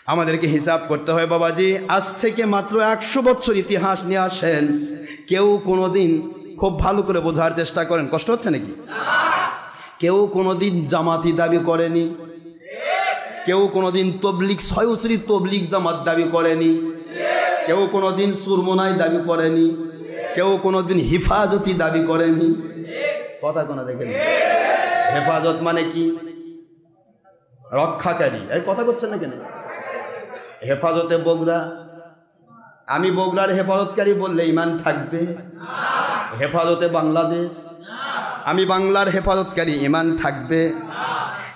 আমাদেরকে হিসাব করতে হয় বাবাজি। আজ থেকে মাত্র 100 বছর ইতিহাস নিয়ে আসেন, কেউ কোনোদিন, খুব ভালো করে বোঝার চেষ্টা করেন, কষ্ট হচ্ছে নাকি? কেউ কোনোদিন জামাতি দাবি করেনি, কেউ কোনোদিন তবলিগ সয়সরি তবলিগ জামাত দাবি করেনি, কেউ কোনোদিন সুরমনাই দাবি করেনি, কেউ কোনোদিন হিফাজতি দাবি করেনি। কথা কোনো দেখেন, হেফাজত মানে কি? রক্ষাকারী। এই কথা করছেন না কেন? হেফাজতে বগুড়া, আমি বগুড়ার হেফাজতকারী বললে ইমান থাকবে? হেফাজতে বাংলাদেশ, আমি বাংলার হেফাজতকারী, ইমান থাকবে?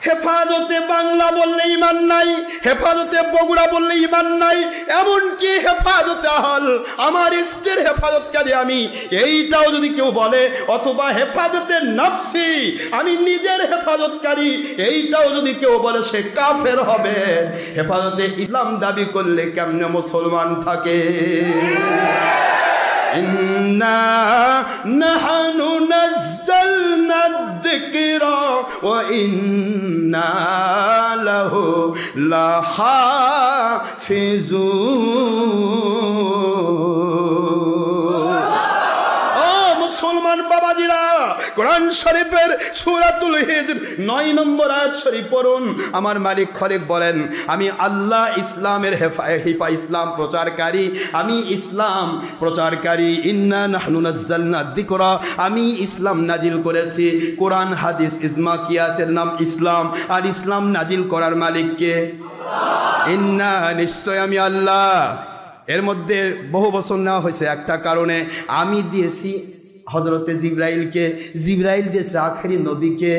হেফাজতে বাংলা বললে ইমান নাই, হেফাজতে বগুড়া বললে ইমান নাই, এমনকি হেফাজতে আহল, আমার ইষ্টের হেফাজতকারী আমি, এইটাও যদি কেউ বলে, অথবা হেফাজতে নফসি, আমি নিজের হেফাজতকারী, এইটাও যদি কেউ বলে, সে কাফের হবে। হেফাজতে ইসলাম দাবি করলে কেমনে মুসলমান থাকে? ইন্না নাহনু নাযালনা যিকরা ওয়া ইন্না লাহু লাহাফিজুন। ও মুসলমান বাবাজিরা, কোরআন শরীফের সূরাতুল হিজর 9 নম্বর আয়াত শরীফ পড়ুন। আমার মালিক খলিক বলেন, আমি আল্লাহ ইসলামের ইসলাম প্রচারকারী, আমি ইসলাম প্রচারকারী। ইন্না নাহনু নাযালনা যিকরা, আমি ইসলাম নাজিল করেছি। কোরআন হাদিস ইজমা কিয়াসের নাম ইসলাম, আর ইসলাম নাজিল করার মালিক কে? ইন্না, নিশ্চয় আমি আল্লাহ। এর মধ্যে বহু বছর নেওয়া হয়েছে একটা কারণে, আমি দিয়েছি হযরতে জিবরাইলকে, জিবরাইল দিয়েছে আখেরি নবীকে।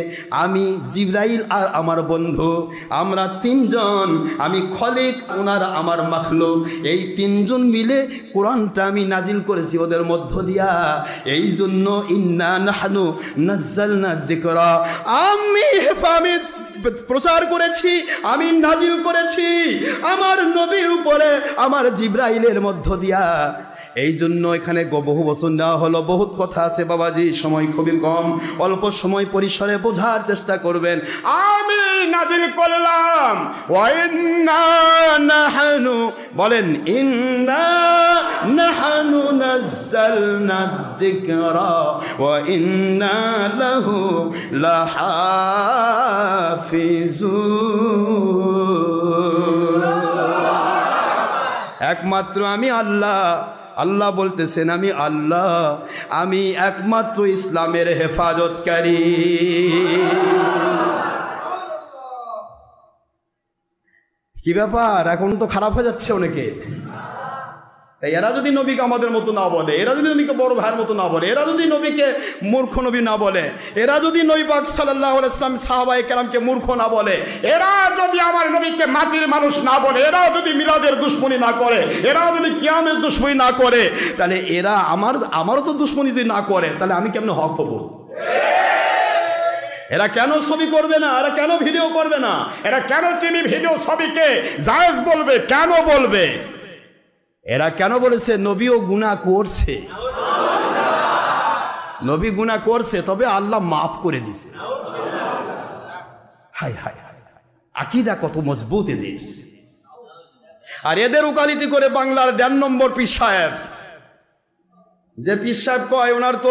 আমি জিবরাইল আর আমার বন্ধু, আমরা তিনজন, আমি খলিক, ওনার আমার মাখলুক, এই তিনজন মিলে কোরআনটা আমি নাজিল করেছি ওদের মধ্য দিয়া। এই জন্য ইন্না নাহনু নাযালনা যিকরা, আমি প্রচার করেছি, আমি নাজিল করেছি আমার নবীর উপরে, আমার জিবরাইলের মধ্য দিয়া। এই জন্য এখানে বহু বছর নেওয়া হলো, বহুত কথা আছে বাবাজি, সময় খুবই কম, অল্প সময় পরিসরে বোঝার চেষ্টা করবেন। আমি নাজিল করলাম, ওয়া ইন্না নাহনু, বলেন ইন্না নাহনু নাযালনা যিকরা ওয়া ইন্না লাহু লাহাফিজুন। একমাত্র আমি আল্লাহ, আল্লাহ বলতেছেন আমি আল্লাহ, আমি একমাত্র ইসলামের হেফাজতকারী। কি ব্যাপার, এখন তো খারাপ হয়ে যাচ্ছে অনেকে। এরা যদি নবীকে আমাদের মতো না বলে, এরা যদি নবীকে বড় ভাইয়ের মতো না বলে, এরা যদি নবীকে মূর্খ নবী না বলে, এরা যদি নবী পাক সাল্লাল্লাহু আলাইহি ওয়াসাল্লাম সাহাবায়ে কেরামকে মূর্খ না বলে, এরা যদি আমার নবীকে মাটির মানুষ না বলে, এরা যদি মিলাদের দুশমনি না করে, এরা যদি কিয়ামের দুশমনি না করে, তাহলে এরা আমারও তো দুশমনি যদি না করে, তাহলে আমি কেমনে হক হব? এরা কেন ছবি করবে না? এরা কেন ভিডিও করবে না? এরা কেন টিভি ভিডিও ছবিকে জায়েজ বলবে? কেন বলবে? এরা কেন বলেছে নবীও গুনাহ করছে? নবী গুনাহ করছে, তবে আল্লাহ মাফ করে দিছে। হায় হায় হায়, আকীদা কত মজবুত এদের। আর এদের উকালতি করে বাংলার 1.5 নম্বর পীর সাহেব, যে পীর সাহেব কয় ওনার তো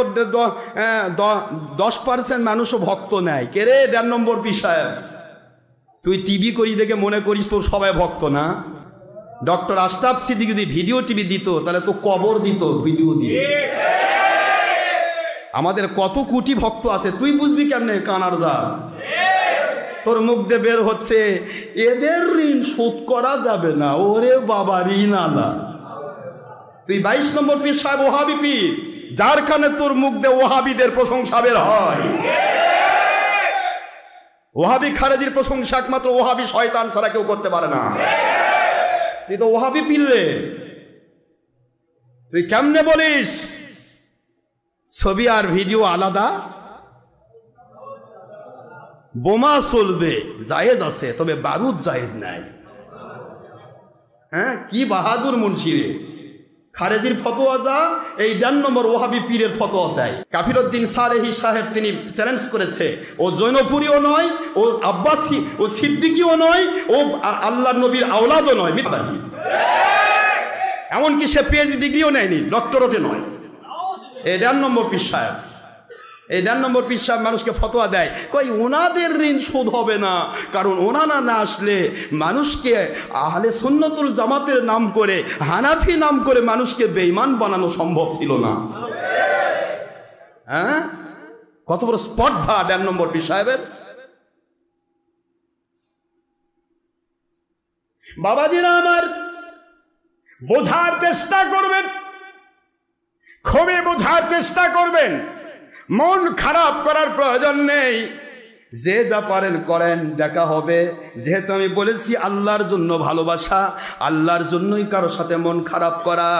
10% মানুষও ভক্ত নেয়। কে রে 1.5 নম্বর পীর সাহেব? তুই টিভি করি দেখে মনে করিস তোর সবাই ভক্ত না? ডক্টর আশরাফ সিদ্দিকী যদি ভিডিও টিভি দিত, তাহলে তো কবর দিত ভিডিও দিয়ে। আমাদের কত কোটি ভক্ত আছে, তুই বুঝবি কেমনে? কানার যা তোর মুখ দিয়ে বের হচ্ছে, এদের ঋণ শোধ করা যাবে না। ওরে বাবা, ঋণ আলা। তুই 22 নম্বর পীর সাহেব ওহাবি পীর, যার কারণে তোর মুখ দিয়ে ওহাবিদের প্রশংসা বের হয়। ওহাবি খারেজির প্রশংসা একমাত্র ওহাবি শয়তান ছাড়া কেউ করতে পারে না। তুই তো ওহাবি পিললে, তুই কেমনে বলিস ছবি আর ভিডিও আলাদা? বোমা চলবে, জায়েজ আছে, তবে বারুদ জায়েজ নাই। হ্যাঁ, কি বাহাদুর মুন্সি রে! খারেজির ফতোয়া যা, এই 1.5 নম্বর ওয়াহাবি পীরের ফতোয়া দেয়। কাফিরউদ্দিন সালেহী সাহেব তিনি চ্যালেঞ্জ করেছে, ও জৈনপুরীও নয়, ও আব্বাসী, ও সিদ্দিকীও নয়, ও আল্লাহর নবীর আওলাদও নয়, মিথ্যাবাদী। এমনকি সে পিএইচডি ডিগ্রিও নেয়নি, ডক্টরেটও নয়। এই 1.5 নম্বর পীর সাহেব, এই 1.5 নম্বর পীর সাহেব মানুষকে ফতোয়া দেয়, কই ওনাদের ঋণ শোধ হবে না, কারণ ওনারা না আসলে মানুষকে আহলে সুন্নতুল জামাতের নাম করে, হানাফি নাম করে মানুষকে বেঈমান বানানো সম্ভব ছিল না। হ্যাঁ, কত বড় স্পর্ধা 1.5 নম্বর পীর সাহেবের। বাবাজিরা আমার, বোঝার চেষ্টা করবেন, খুবই বোঝার চেষ্টা করবেন। মন খারাপ করার প্রয়োজন নেই, যে যা পারেন করেন, দেখা হবে। যেহেতু আমি বলেছি আল্লাহর জন্য ভালোবাসা, আল্লাহর জন্যই কারো সাথে মন খারাপ করা।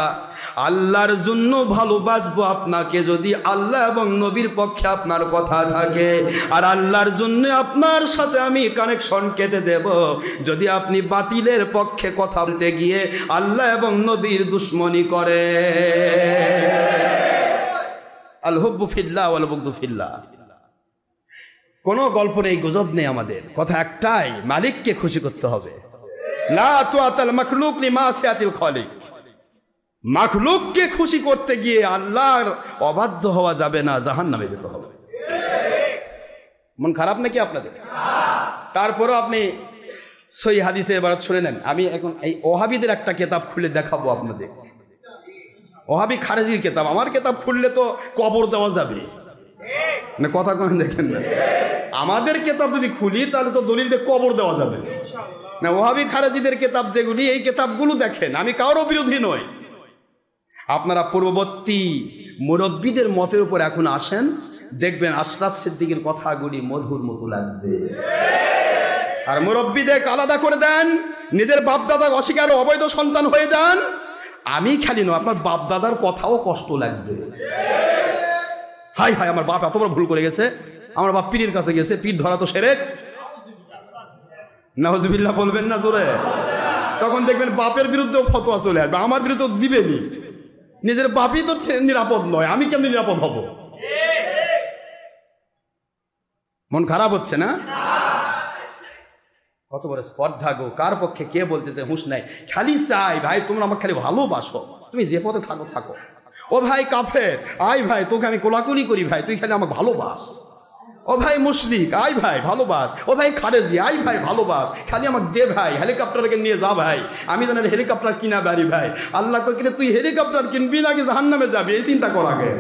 আল্লাহর জন্য ভালোবাসবো আপনাকে যদি আল্লাহ এবং নবীর পক্ষে আপনার কথা থাকে, আর আল্লাহর জন্য আপনার সাথে আমি কানেকশন কেটে দেব যদি আপনি বাতিলের পক্ষে কথা বলতে গিয়ে আল্লাহ এবং নবীর দুশ্মনী করে। আল হুব্বু ফিল্লাহ ওয়াল বুগদু ফিল্লাহ। কোনো গল্প নেই, গুজব নেই, আমাদের কথা একটাই, মালিককে খুশি করতে হবে। লা তুআতাল মাখলুক লিমাসিয়াতিল খালিক। মাখলুককে খুশি করতে গিয়ে আল্লাহর অবাধ্য হওয়া যাবে না, জাহান্নামে যেতে হবে। মন খারাপ নাকি আপনাদের? তারপরও আপনি সহিহ হাদিসে এবার শুনে নেন। আমি এখন এই ওহাবিদের একটা কিতাব খুলে দেখাবো আপনাদের, ওহাবি খারেজির কিতাব। আমার কিতাব খুললে তো কবর দেওয়া যাবে না, কথা কোন দেখেন না। আমাদের কিতাব যদি খুলি তাহলে তো দলিল দিয়ে কবর দেওয়া যাবে না। ওহাবি খারেজিদের কিতাব যেগুলি, এই কিতাবগুলো দেখেন, আমি কারো বিরোধী নই। আপনারা পূর্ববর্তী মুরব্বীদের মতের উপর এখন আসেন, দেখবেন আশরাফ সিদ্দিকীর কথাগুলি মধুর মতো লাগবে। আর মুরব্বীদের আলাদা করে দেন, নিজের বাপদাদা অস্বীকার অবৈধ সন্তান হয়ে যান। আমি খালি নয়, আপনার বাপ দাদার কথাও কষ্ট লাগবে। হাই হাই, আমার বাপ এত বড় ভুল করে গেছে, আমার বাপ পীরের কাছে গেছে, পীর ধরা তো শিরক। নাউজুবিল্লাহ বলবেন না জোরে, তখন দেখবেন বাপের বিরুদ্ধেও ফতোয়া চলে আসবে, আমার বিরুদ্ধে দিবেনি। নিজের বাপই তো নিরাপদ নয়, আমি কেমনি নিরাপদ হব? মন খারাপ হচ্ছে না? কত বড় স্পর্ধা গো, কার পক্ষে কে বলতেছে হুঁশ নাই। খালি চাই ভাই তোমরা আমাকে খালি ভালোবাসো, তুমি যে পথে থাকো থাকো। ও ভাই কাফের, আয় ভাই তোকে আমি কোলাকুলি করি ভাই, তুই খালি আমাকে ভালোবাস। ও ভাই মুশরিক, আয় ভাই ভালোবাস। ও ভাই খারেজি, আয় ভাই ভালোবাস, খালি আমাকে দে ভাই, হেলিকপ্টারকে নিয়ে যা ভাই, আমি যেন হেলিকপ্টার কিনা বাড়ি ভাই। আল্লাহ কিনে তুই হেলিকপ্টার কিনবি নাকি জাহান্নামে যাবি, এই চিন্তা কর আগে।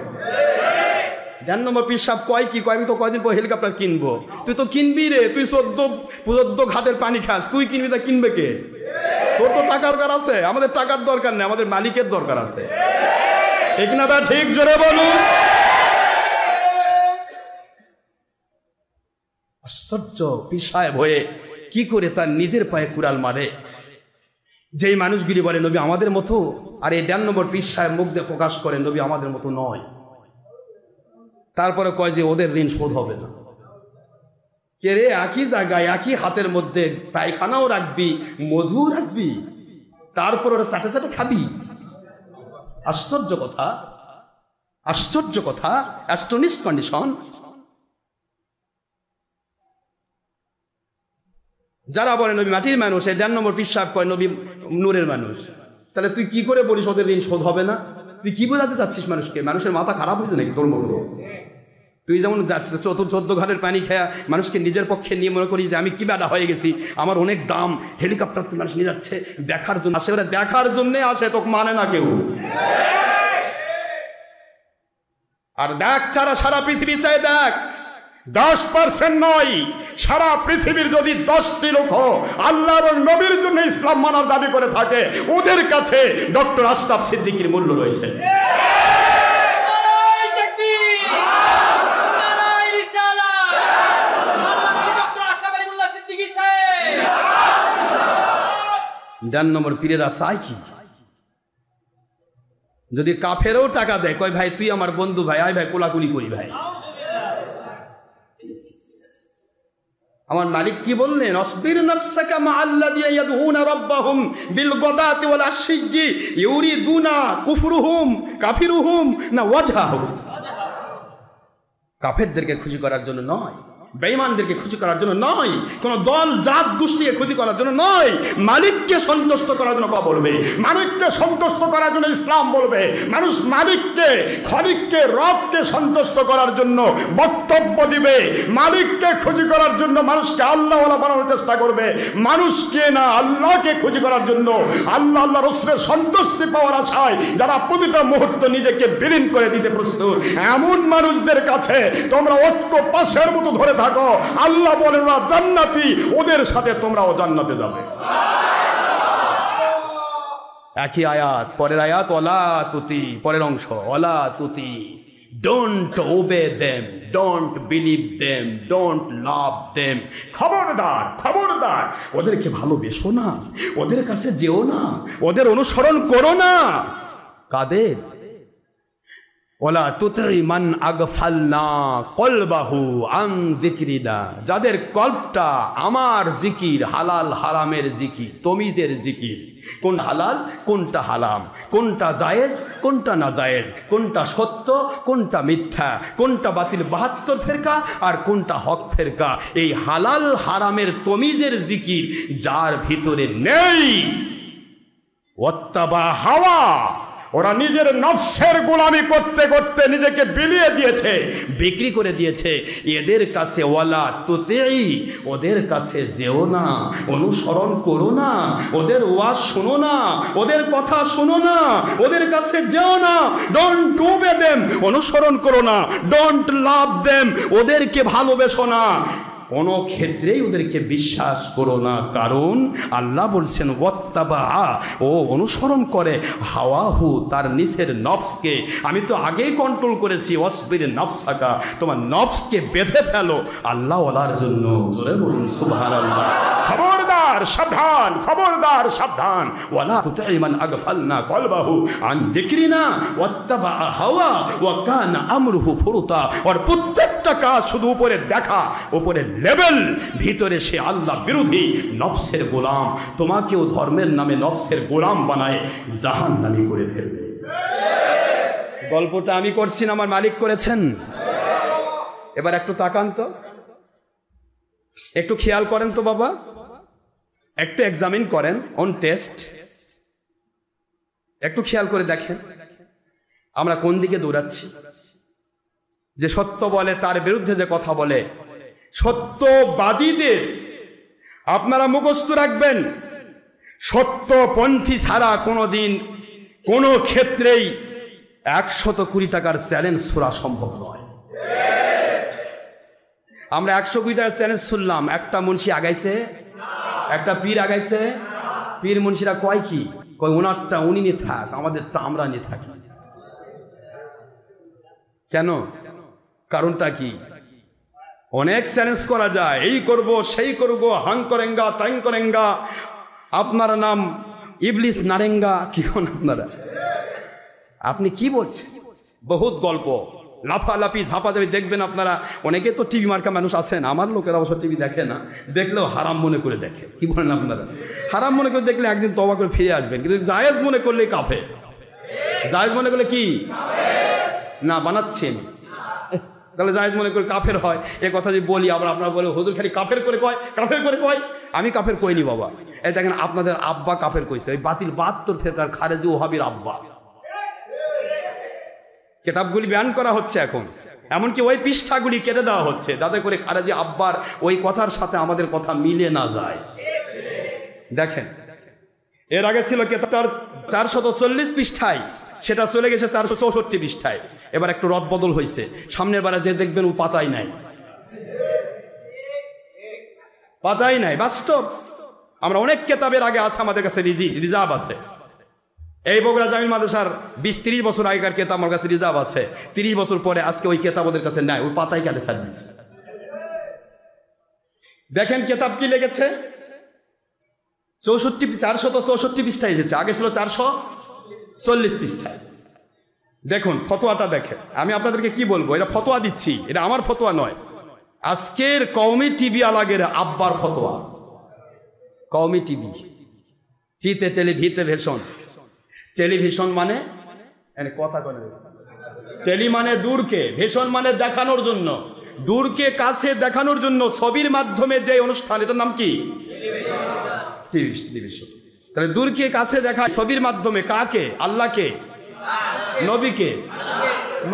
1.5 নম্বর পীর সাহেব কয় কি কয়, আমি তো কয়দিন পর হেলিকপ্টার কিনবো। তুই তো কিনবি রে, তুই 14 ঘাটের পানি খাস, তুই কিনবি, তা কিনবে কে? তোর তো টাকার দরকার আছে, আমাদের টাকার দরকার নেই, আমাদের মালিকের দরকার আছে। ঠিক না বা ঠিক? জোরে বলুন। আশ্চর্য, পীর সাহেব হয়ে কি করে তার নিজের পায়ে কুড়াল মারে। যেই মানুষগুলি বলে নবী আমাদের মতো, আর এই 1.5 নম্বর পীর সাহেব মুখ দিয়ে প্রকাশ করে নবী আমাদের মতো নয়। তারপরে কয় যে ওদের ঋণ শোধ হবে না। কে রে, একই জায়গায় একই হাতের মধ্যে পায়খানাও রাখবি, মধু রাখবি, তারপর ওরা চাটে চাটে খাবি। আশ্চর্য কথা, আশ্চর্য কথা, অ্যাস্টনিশ কন্ডিশন। যারা বলে নবী মাটির মানুষ, এই 1.5 নম্বর পীর সাহেব কয় নবী নূরের মানুষ। তাহলে তুই কি করে বলিস ওদের ঋণ শোধ হবে না? তুই কি বোঝাতে চাচ্ছিস মানুষকে? মানুষের মাথা খারাপ হয়েছে নাকি তোর মতো? তুই যেমন যাচ্ছিস 14 ঘাটের পানি খেয়া মানুষকে নিজের পক্ষে নিয়ে মনে করিস যে আমি কি বেটা হয়ে গেছি, আমার অনেক দাম, হেলিকপ্টার তুই মানুষ নিয়ে যাচ্ছে দেখার জন্য আসে, ওরা দেখার জন্যে আসে, তোকে মানে না কেউ। আর দেখ ছাড়া সারা পৃথিবী চাই, দেখ 10% নয়, সারা পৃথিবীর যদি 10টি লোক আল্লাহ এবং নবীর জন্য ইসলাম মানার দাবি করে থাকে, ওদের কাছে ডক্টর আশরাফ সিদ্দিকীর মূল্য রয়েছে। ডান নম্বর পীরেরা চাই কি? যদি কাফেরও টাকা দেয়, কয় ভাই তুই আমার বন্ধু ভাই, আয় ভাই কোলাকুলি করি ভাই। আমার মালিক কি বললেন? আসবির নাফসাকা মাআল্লাযিনা ইয়াদউনা রাব্বাহুম বিল গাদাতি ওয়াল আশিয়্যি ইউরিদুনা কুফরুহুম কাফিরুহুম না ওয়াজহাহু। কাফেরদেরকে খুশি করার জন্য নয়, বেঈমানদেরকে খুশি করার জন্য নয়, কোন দল জাত গোষ্ঠীকে খুশি করার জন্য নয়, মালিককে সন্তুষ্ট করার জন্য বলবে, মালিককে সন্তুষ্ট করার জন্য ইসলাম বলবে। মানুষ মালিককে, খলিককে, রবকে সন্তুষ্ট করার জন্য বক্তব্য দিবে। মালিককে খুশি করার জন্য মানুষকে আল্লাহওয়ালা বানানোর চেষ্টা করবে, মানুষকে না আল্লাহকে খুশি করার জন্য, আল্লাহ আল্লাহ রাসূলের সন্তুষ্টি পাওয়ার আশায় যারা প্রতিটা মুহূর্ত নিজেকে বিলীন করে দিতে প্রস্তুত, এমন মানুষদের কাছে তোমরা ঐক্য পাশের মতো ধরে থাকো। আল্লাহ বলেন ওরা জান্নাতি, ওদের সাথে তোমরাও জান্নাতে যাবে। একই আয়াত, পরের আয়াত ওয়ালা তুতি, পরের অংশ ওয়ালা তুতি, don't obey them, don't believe them, don't love them. খবরদার, খবরদার, ওদেরকে ভালোবেসো না, ওদের কাছে যেও না, ওদের অনুসরণ করো না। কাদের? ওলা তুতি মান আগফালনা কলবাহু আন যিকরিনা, যাদের কল্পটা আমার জিকির, হালাল হারামের জিকির, তমিজের জিকির, কোন হালাল কোনটা হারাম, কোনটা জায়েজ কোনটা না জায়েজ, কোনটা সত্য কোনটা মিথ্যা, কোনটা বাতিল 72 ফেরকা আর কোনটা হক ফেরকা, এই হালাল হারামের তমিজের জিকির যার ভিতরে নেই, ওয়াত্তাবা হাওয়া, ওরা নিজের নফসের গোলামি করতে করতে নিজেকে বিলিয়ে দিয়েছে, বিক্রি করে দিয়েছে, এদের কাছে ওয়ালা তুতি, ওদের কাছে যেও না, অনুসরণ করো না, ওদের ওয়াজ শোনো না, ওদের কথা শোনো না, ওদের কাছে যেও না। ডোন্ট ওবে দেম, অনুসরণ করো না, ডোন্ট লাভ দেম, ওদেরকে ভালোবেসো না, কোনো ক্ষেত্রেই ওদেরকে বিশ্বাস করো না। কারণ আল্লাহ বলছেন ওয়াত্তাবা, ও অনুসরণ করে হাওয়াহু, তার নিচের নফসকে। আমি তো আগেই কন্ট্রোল করেছি, ওয়াসবির নাফসাকা, তোমার নফসকে বেঁধে ফেলো আল্লাহ ওয়ালার জন্য। জোরে বলুন সুবহানাল্লাহ। খবরদার সাবধান, খবরদার সাবধান। ওয়ালা তুতি মান আগফালনা কলবাহু আন যিকরিনা ওয়াত্তাবা হাওয়া ওয়া কানা আমরুহু ফুরুতা। আর প্রত্যেকটা কাজ শুধু উপরে দেখা, উপরে লেভেল, ভিতরে সে আল্লাহ বিরোধী, নফসের গোলাম। তোমাকেও ধর্মের নামে নফসের গোলাম বানায় জাহান্নামী করে ফেলবে। গল্পটা আমি করছি না, আমার মালিক করেছেন। এবার একটু তাকান তো, একটু খেয়াল করেন তো বাবা, একটু এক্সামিন করেন অন টেস্ট, একটু খেয়াল করে দেখেন আমরা কোন দিকে দৌড়াচ্ছি। যে সত্য বলে তার বিরুদ্ধে যে কথা বলে, সত্যবাদীদের আপনারা মুখস্থ রাখবেন, সত্যপন্থী ছাড়া কোনোদিন কোনো ক্ষেত্রেই 120 টাকার চ্যালেঞ্জ শোনা সম্ভব নয়। আমরা 120 টাকার চ্যালেঞ্জ শুনলাম, একটা মুন্সি আগাইছে, একটা পীর আগাইছে, পীর মুন্সিরা কয় কি কয়, ওনারটা উনি নিয়ে থাক, আমাদেরটা আমরা নিয়ে থাকি। কেন? কারণটা কি? অনেক চ্যালেঞ্জ করা যায়, এই করব সেই করব, হাং করেঙ্গা তাং করেঙ্গা, আপনার নাম ইবলিস নারেঙ্গা, কি হন আপনারা? আপনি কি বলছেন? বহুত গল্প, লাফালাফি ঝাপাঝাপি দেখবেন আপনারা। অনেকে তো টিভি মার্কা মানুষ আছেন, আমার লোকেরা অবশ্য টিভি দেখে না, দেখলেও হারাম মনে করে দেখে। কি বলেন আপনারা? হারাম মনে করে দেখলে একদিন তওবা করে ফিরে আসবেন, কিন্তু জায়েজ মনে করলে কাফের। জায়েজ মনে করলে কি না বানাচ্ছেন, তাহলে জায়েজ মনে করে কাফের হয়। এ কথা যদি বলি আবার আপনারা বলে হুজুর খালি কাফের করে কয়, কাফের করে কয়। আমি কাফের কইনি বাবা। এই দেখেন আপনাদের আব্বা কাফের কইছে, ওই বাতিল 72 ফেরকার খারেজি ওহাবির আব্বা। কিতাবগুলি বয়ান করা হচ্ছে এখন, এমনকি ওই পৃষ্ঠাগুলি কেটে দেওয়া হচ্ছে যাতে করে খারেজি আব্বার ওই কথার সাথে আমাদের কথা মিলে না যায়। দেখেন, এর আগে ছিল কিতাবটার 440 পৃষ্ঠায়, সেটা চলে গেছে 464 পৃষ্ঠায়। এবার একটু রদ বদল হয়েছে, সামনের বারে যে দেখবেন ও পাতাই নাই, পাতাই নাই। বাস্তব, আমরা অনেক কেতাবের আগে আছে, আমাদের কাছে রিজার্ভ আছে। এই বগুড়া জামিল মাদ্রাসার 20-30 বছর আগেকার কেতাব আমার কাছে রিজার্ভ আছে। 30 বছর পরে আজকে ওই কেতাব ওদের কাছে নাই, ওই পাতাই কাটে ছাড় দিচ্ছে। দেখেন কেতাব কি লেগেছে, 464 পৃষ্ঠায় এসেছে, আগে ছিল 440 পৃষ্ঠায়। দেখুন ফতোয়াটা দেখেন, আমি আপনাদেরকে কি বলবো, এটা ফতোয়া দিচ্ছি, এটা আমার ফতোয়া নয়, আজকের কওমি টিভি আলাগের আব্বার ফতোয়া, কওমি টিভি, টিতে টেলিভিতে ভেষণ, টেলিভিশন মানে কথা বলে, টেলি মানে দূরকে, ভেষণ মানে দেখানোর জন্য, দূরকে কাছে দেখানোর জন্য ছবির মাধ্যমে যে অনুষ্ঠান, এটার নাম কি? টেলিভিশন। তাহলে দূরকে কাছে দেখা ছবির মাধ্যমে কাকে? আল্লাহকে, নবীকে,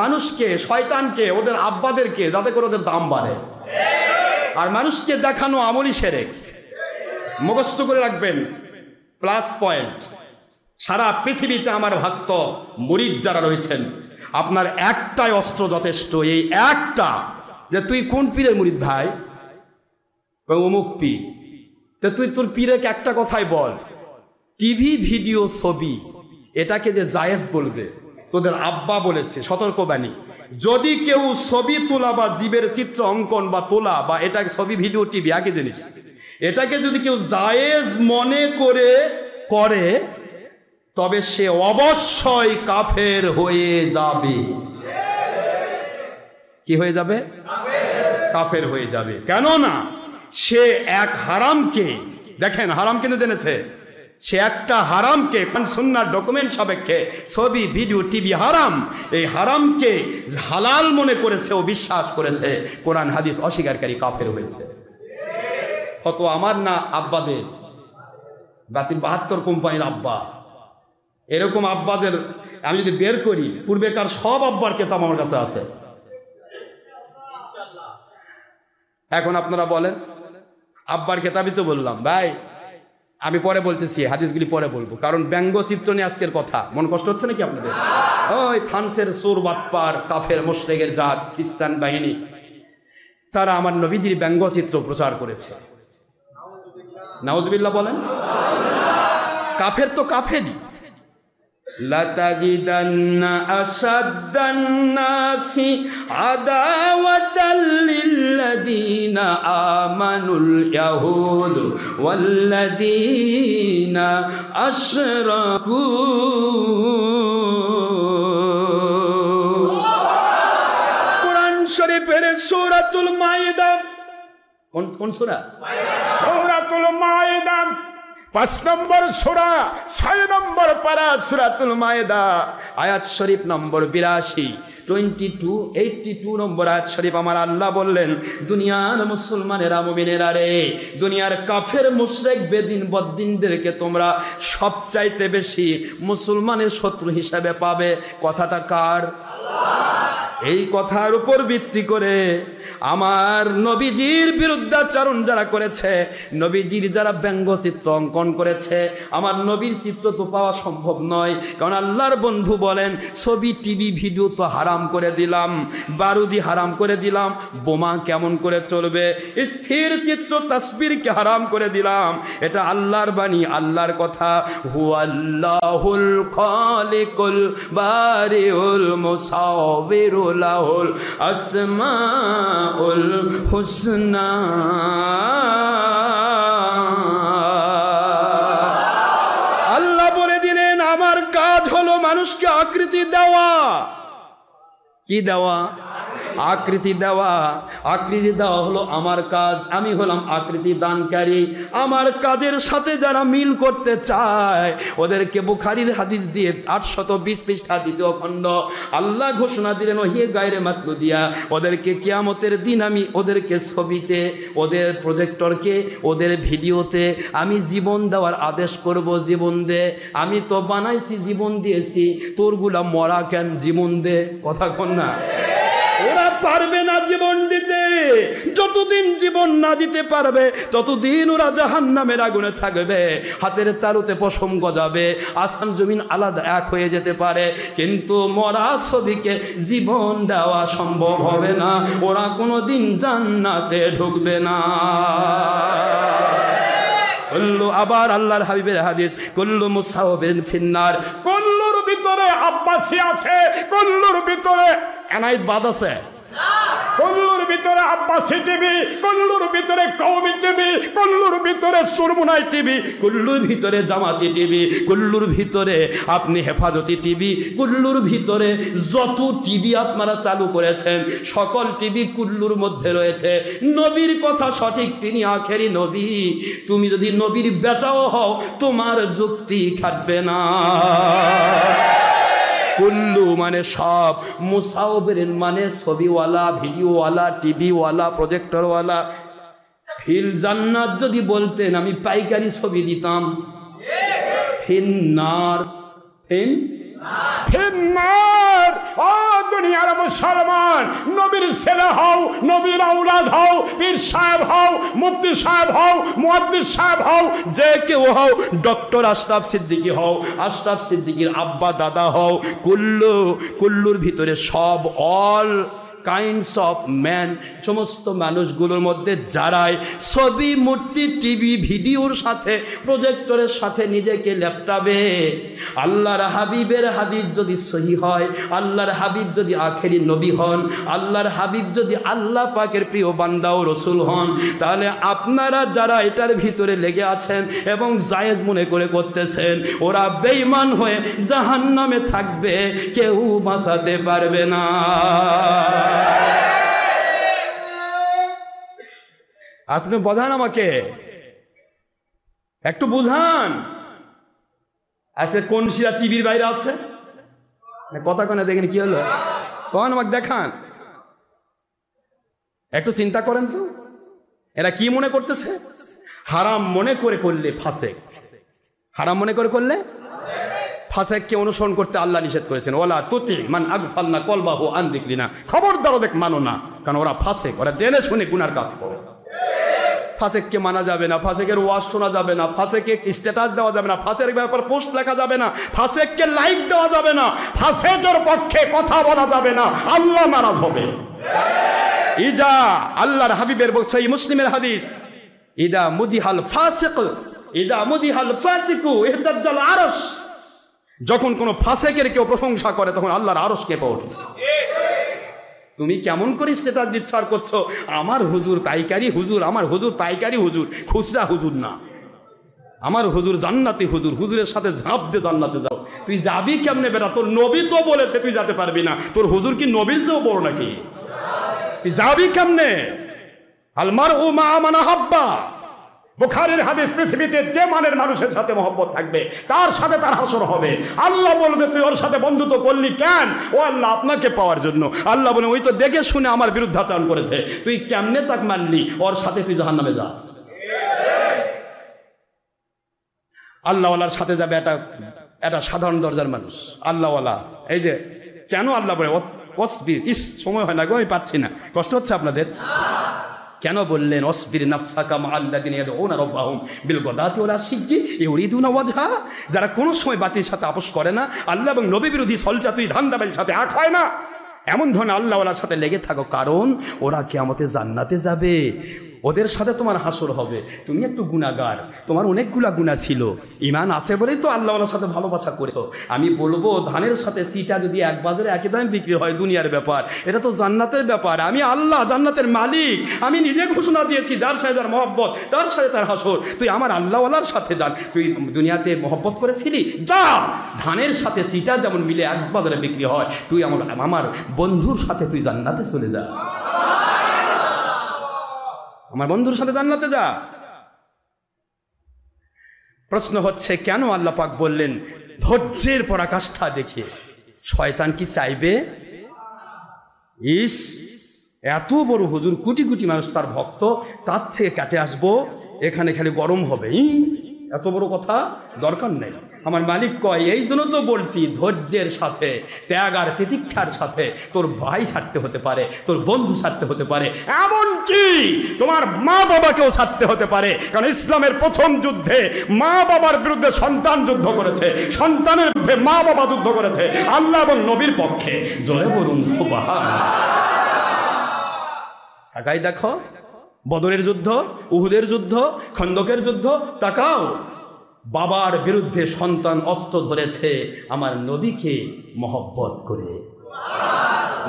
মানুষকে, শয়তানকে, ওদের আব্বাদেরকে, যাতে করে ওদের দাম বাড়ে। আর মানুষকে দেখানো আমলি শিরক। মুখস্থ করে রাখবেন, প্লাস পয়েন্ট। সারা পৃথিবীতে আমার ভক্ত মুরিদ যারা রয়েছেন, আপনার একটাই অস্ত্র যথেষ্ট, এই একটা, যে তুই কোন পীরের মুরিদ ভাই? অমুক পীর। তো তুই তোর পীরকে একটা কথাই বল, টিভি ভিডিও ছবি এটাকে যে জায়েজ বলবে, তোদের আব্বা বলেছে সতর্কবাণী, যদি কেউ ছবি তোলা বা জীবের চিত্র অঙ্কন বা তোলা বা এটাকে ছবি ভিডিও টিভি একই জিনিস, এটাকে যদি কেউ জায়েজ মনে করে তবে সে অবশ্যই কাফের হয়ে যাবে। কি হয়ে যাবে? কাফের হয়ে যাবে। কেননা সে এক হারামকে, দেখেন হারাম কিন্তু জেনেছে, সে একটা হারামকে, সুন্নাহর ডকুমেন্ট সাপেক্ষে ছবি ভিডিও টিভি হারাম, এই হারামকে হালাল মনে করেছে ও বিশ্বাস করেছে, কোরআন হাদিস অস্বীকারী কাফের হয়েছে। কত আমার না আব্বাদের, বাতিল 72 কোম্পানির আব্বা, এরকম আব্বাদের আমি যদি বের করি, পূর্বেকার সব আব্বার কেতাব আমার কাছে আছে। এখন আপনারা বলেন, আব্বার কেতাবই তো বললাম ভাই, আমি পরে বলতেছি, হাদিসগুলি পরে বলবো, কারণ ব্যঙ্গচিত্র নিয়ে আজকের কথা। মন কষ্ট হচ্ছে নাকি আপনাদের? ওই ফ্রান্সের চোর বাটপার কাফের মুশরিকের জাত খ্রিস্টান বাহিনী, তারা আমার নবীজির ব্যঙ্গচিত্র প্রচার করেছে। নাউজুবিল্লাহ বলেন। কাফের তো কাফেরই। লাতাজিদান্না আসাদ্দান নাসি আদাওয়াতাল লিল্লাযীনা আমানুল ইয়াহুদ ওয়াল্লাযীনা আশরাকু। কোরআন শরীফের সূরাতুল মাইদা, কোন সূরা? সূরাতুল মাইদা 5 নম্বর সূরা 6 নম্বর পারা সূরাতুল মাইদা, আয়াত শরীফ নম্বর 82, 82 নম্বর আয়াত শরীফ আমার আল্লাহ বললেন, দুনিয়ার মুসলমানেরা, মুমিনেরা রে, দুনিয়ার কাফের মুশরিক বেদিন বদ্দিনদেরকে তোমরা সবচাইতে বেশি মুসলমানের শত্রু হিসাবে পাবে। কথাটা কার? এই কথার উপর ভিত্তি করে আমার নবীজির বিরুদ্ধাচরণ যারা করেছে, নবীজির যারা ব্যঙ্গচিত্র অঙ্কন করেছে, আমার নবীর চিত্র তো পাওয়া সম্ভব নয়, কারণ আল্লাহর বন্ধু বলেন, ছবি টিভি ভিডিও তো হারাম করে দিলাম, বারুদি হারাম করে দিলাম, বোমা কেমন করে চলবে, স্থির চিত্র তাসবিরকে হারাম করে দিলাম। এটা আল্লাহর বাণী, আল্লাহর কথা। হুয়াল্লাহুল খালিকুল বারিউল মুসাওবিরু লাহুল আসমাউল হুসনা। আল্লাহ বলে দিলেন, আমার কাজ হলো মানুষকে আকৃতি দেওয়া। কি দেওয়া? আকৃতি দেওয়া। আকৃতি দেওয়া হলো আমার কাজ, আমি হলাম আকৃতি দানকারী। আমার কাজের সাথে যারা মিল করতে চায়, ওদেরকে বুখারীর হাদিস দিয়ে 820 পৃষ্ঠা 2য় খণ্ড আল্লাহ ঘোষণা দিলেন, ওহিয়ে গায়রে মাতলু দিয়া, ওদেরকে কিয়ামতের দিন আমি ওদেরকে ছবিতে, ওদের প্রজেক্টরকে, ওদের ভিডিওতে আমি জীবন দেওয়ার আদেশ করব। জীবন দে, আমি তো বানাইছি, জীবন দিয়েছি, তোরগুলা মরা কেন, জীবন দে। কথা কন না? ওরা পারবে না জীবন দিতে। যতদিন জীবন না দিতে পারবে, ততদিন ওরা জাহান্নামের আগুনে থাকবে, হাতের তালুতে পশম গজাবে, আসমান জমিন আলাদা এক হয়ে যেতে পারে, কিন্তু মরা ছবিকে জীবন দেওয়া সম্ভব হবে না। ওরা কোনোদিন জান্নাতে ঢুকবে না। আবার আল্লাহর হাবিবের হাদিস, কুল্লু মুসাওবিন ফিন্নার, কুল্লুর ভিতরে আব্বাসী আছে, কুল্লুর ভিতরে এনায়েত বাদ আছে, কুল্লুর ভিতরে আব্বাসী টিভি, কুল্লুর ভিতরে কওমি টিভি, কুল্লুর ভিতরে সুরমুনাই টিভি, কুল্লুর ভিতরে জামাতি টিভি, কুল্লুর ভিতরে আপনি হেফাজতি টিভি, কুল্লুর ভিতরে যত টিভি আপনারা চালু করেছেন সকল টিভি কুল্লুর মধ্যে রয়েছে। নবীর কথা সঠিক, তিনি আখেরি নবী। তুমি যদি নবীর বেটাও হও তোমার যুক্তি খাটবে না। কুল্লু মানে সব, মুসাউবির মানে ছবিওয়ালা, ভিডিওওয়ালা, টিভিওয়ালা, প্রজেক্টরওয়ালা। ফিল জান্নাত যদি বলতেন আমি পাইকারি ছবি দিতাম। ফিন্নার, ফিন্নার। ও দুনিয়ার মুসলমান, নবীর ছেলে হও, নবীর আওলাদ হও, পীর সাহেব হও, মুফতি সাহেব হও, মুহাদ্দিস সাহেব হও, যে কেউ হও, ডক্টর আশরাফ সিদ্দিকী হও, আশরাফ সিদ্দিকীর আব্বা দাদা হও, কুল্লুর ভিতরে সব, অল কাইন্ডস অফ ম্যান, সমস্ত মানুষগুলোর মধ্যে যারাই ছবি, মূর্তি, টিভি, ভিডিওর সাথে, প্রজেক্টরের সাথে নিজেকে ল্যাপটপে, আল্লাহর হাবিবের হাদিস যদি সহি হয়, আল্লাহর হাবিব যদি আখেরি নবী হন, আল্লাহর হাবিব যদি আল্লাহ পাকের প্রিয় বান্দা ও রসুল হন, তাহলে আপনারা যারা এটার ভিতরে লেগে আছেন এবং জায়েজ মনে করে করতেছেন, ওরা বেঈমান হয়ে জাহান্নামে থাকবে, কেউ বাঁচাতে পারবে না। আপনি বোঝান, আমাকে একটু বুঝান। আজকে কোন শিরা টিভির বাইরে আছে? কথা কোনে দেখেন, কি হলো কন আমাকে দেখান, একটু চিন্তা করেন তো। এরা কি মনে করতেছে? হারাম মনে করে করলে ফাসেক, হারাম মনে করে করলে ফাসেককে অনুসরণ করতে আল্লাহ নিষেধ করেছেন। ওলা তুতি মান আগফালনা কলবাহু আন যিকরিনা, খবরদার ওদের মানো না, কারণ ওরা ফাসেক, ওরা জেনে শুনে গুনার কাজ করে। ফাসেককে মানা যাবে না, ফাসেকের ওয়াজ শোনা যাবে না, ফাসেকে স্ট্যাটাস দেওয়া যাবে না, ফাসেকের ব্যাপারে পোস্ট লেখা যাবে না, ফাসেককে লাইক দেওয়া যাবে না, ফাসেকের পক্ষে কথা বলা যাবে না, আল্লাহ নারাজ হবে। ইজা, আল্লাহর হাবিবের বলছে, এই মুসলিমের হাদিস, ইদা মুদিহাল ফাসিক, ইদা মুদিহাল ফাসিকু ইহতাজ্জাল আরশ, যখন কোন ফাসেকের কেউ প্রশংসা করে তখন আল্লাহর আরশ কেঁপে ওঠে। তুমি কেমন করে স্ট্যাটাস দিচ্ছ আর করছো আমার হুজুর পাইকারি হুজুর, আমার হুজুর পাইকারি হুজুর, খুচরা হুজুর না, আমার হুজুর জান্নাতি হুজুর, হুজুরের সাথে ঝাঁপ দিয়ে জান্নাতে যাও। তুই যাবি কেমনে বেটা? তোর নবী তো বলেছে তুই যেতে পারবি না, তোর হুজুর কি নবীর চেয়েও বড় নাকি? তুই যাবি কেমনে? আল মারউ মা মান আহাব্বা, বুখারীর হাদিস, পৃথিবীতে যে মানের মানুষের সাথে মহব্বত থাকবে তার সাথে তার হাসর হবে। আল্লাহ বলবে তুই ওর সাথে বন্ধুত্ব করলি কেন? ও আল্লাহ আপনাকে পাওয়ার জন্য। আল্লাহ বলে ওই তো দেখে শুনে আমার বিরুদ্ধাচরণ করেছে, তুই কেমনে তাক মানলি? ওর সাথে তুই জাহান্নামে যা। আল্লাহওয়ালার সাথে যাবে এটা সাধারণ দরজার মানুষ, আল্লাহওয়ালা। এই যে কেন আল্লাহ বলে অসবির, ইস সময় হয় না গো, আমি পাচ্ছি না, কষ্ট হচ্ছে আপনাদের। কেন বললেন অসবির নাফসাকা মাআল্লাযিনা ইয়াদউনা রাব্বাহুম বিল গাদাতি ওয়াল আশিয়্যি ইউরিদুনা ওয়াজহা, যারা কোনো সময় বাতির সাথে আপোষ করে না, আল্লাহ এবং নবী বিরোধী সলচাতুরি ধান্দাবাজির সাথে এক হয় না, এমন ধরনের আল্লাহওয়ালার সাথে লেগে থাকো, কারণ ওরা কিয়ামতে জান্নাতে যাবে, ওদের সাথে তোমার হাসর হবে। তুমি একটু গুনাহগার, তোমার অনেকগুলা গুনাহ ছিল, ঈমান আছে বলেই তো আল্লাহওয়ালার সাথে ভালোবাসা করেছো। আমি বলবো ধানের সাথে সিটা যদি এক বাজারে একই দামে বিক্রি হয়, দুনিয়ার ব্যাপার, এটা তো জান্নাতের ব্যাপার। আমি আল্লাহ জান্নাতের মালিক, আমি নিজে ঘোষণা দিয়েছি যার সাথে যার মহব্বত তার সাথে তার হাসর। তুই আমার আল্লাহওয়ালার সাথে যান, তুই দুনিয়াতে মহব্বত করেছিলি, যা ধানের সাথে সিটা যেমন মিলে এক বাজারে বিক্রি হয়, তুই আমার বন্ধুর সাথে তুই জান্নাতে চলে যা, আমার বন্ধুর সাথে জান্নাতে যা। প্রশ্ন হচ্ছে কেন আল্লাহ পাক বললেন ধৈর্যের পরাকাষ্ঠা দেখে? শয়তান কি চাইবে ইস এত বড় হুজুর, কোটি কোটি মানুষ তার ভক্ত, তার থেকে কাটে আসবো, এখানে খালি গরম হবে, এত বড় কথা দরকার নেই। আমার মালিক কয় এই জন্য তো বলছি ধৈর্যের সাথে, ত্যাগ আর তিতিক্ষার সাথে তোর ভাই ছাড়তে হতে পারে, তোর বন্ধু ছাড়তে হতে পারে, এমনকি তোমার মা বাবাকেও ছাড়তে হতে পারে। কারণ ইসলামের প্রথম যুদ্ধে মা বাবার বিরুদ্ধে সন্তান যুদ্ধ করেছে, সন্তানের বিরুদ্ধে মা বাবা যুদ্ধ করেছে, আল্লাহ এবং নবীর পক্ষে। জোরে বলুন সুবহানাল্লাহ। তাকাই দেখো, বদরের যুদ্ধ, উহুদের যুদ্ধ, খন্দকের যুদ্ধ, তাকাও, বাবার বিরুদ্ধে সন্তান অস্ত্র ধরেছে আমার নবীকে মহব্বত করে।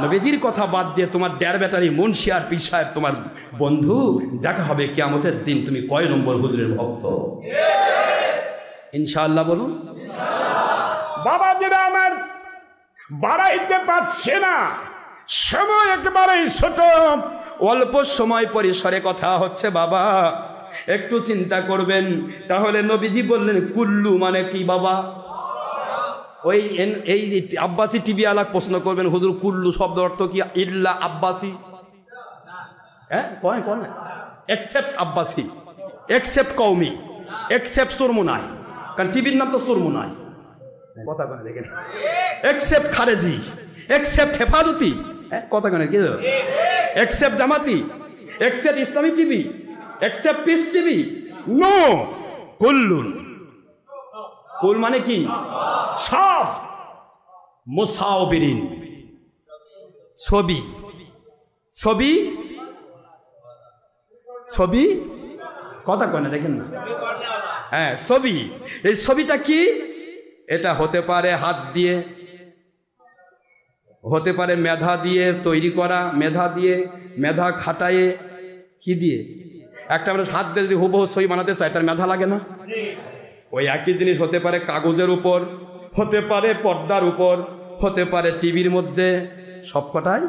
নবীজির কথা বাদ দিয়ে তোমার ড্যার ব্যাটারি মুন্সি আর পীর সাহেব তোমার বন্ধু, দেখা হবে কিয়ামতের দিন তুমি কয় নম্বর হুজুরের ভক্ত। ইনশাআল্লাহ বলুন। বাবাজিরা আমার বাড়াইতে পারছে না, সময় একেবারেই ছোট, অল্প সময় পরিসরে কথা হচ্ছে বাবা, একটু চিন্তা করবেন। তাহলে নবীজি বললেন কুল্লু মানে কি বাবা? ওই এই আব্বাসি টিভি আলাক প্রশ্ন করবেন, হুজুর কুল্লু শব্দ অর্থ কি? ইল্লা আব্বাসি, হ্যাঁ কয় কয় না, এক্সেপ্ট আব্বাসি, এক্সেপ্ট কওমি, এক্সেপ্ট সুরমুনাই, কারণ টিভির নাম তো সুরমুনাই, কথা কেন দেখেন, এক্সেপ্ট খারেজি, এক্সেপ্ট হেফাজতি, কথা কেন কি, এক্সেপ্ট জামাতি, except Islami TV, except Peace TV, no, কুল্লুন। কুল মানে কি? সব। মুসাওবিরিন, ছবি, ছবি, ছবি, কথা কয় না দেখেন না, হ্যাঁ ছবি। এই ছবিটা কি? এটা হতে পারে হাত দিয়ে, হতে পারে মেধা দিয়ে তৈরি করা, মেধা দিয়ে, মেধা খাটায়ে, কি দিয়ে? একটা আমরা হাত দিয়ে যদি হুবহু ছবি বানাতে চাই তার মেধা লাগে না? ওই একই জিনিস হতে পারে কাগজের উপর, হতে পারে পর্দার উপর, হতে পারে টিভির মধ্যে, সবকটাই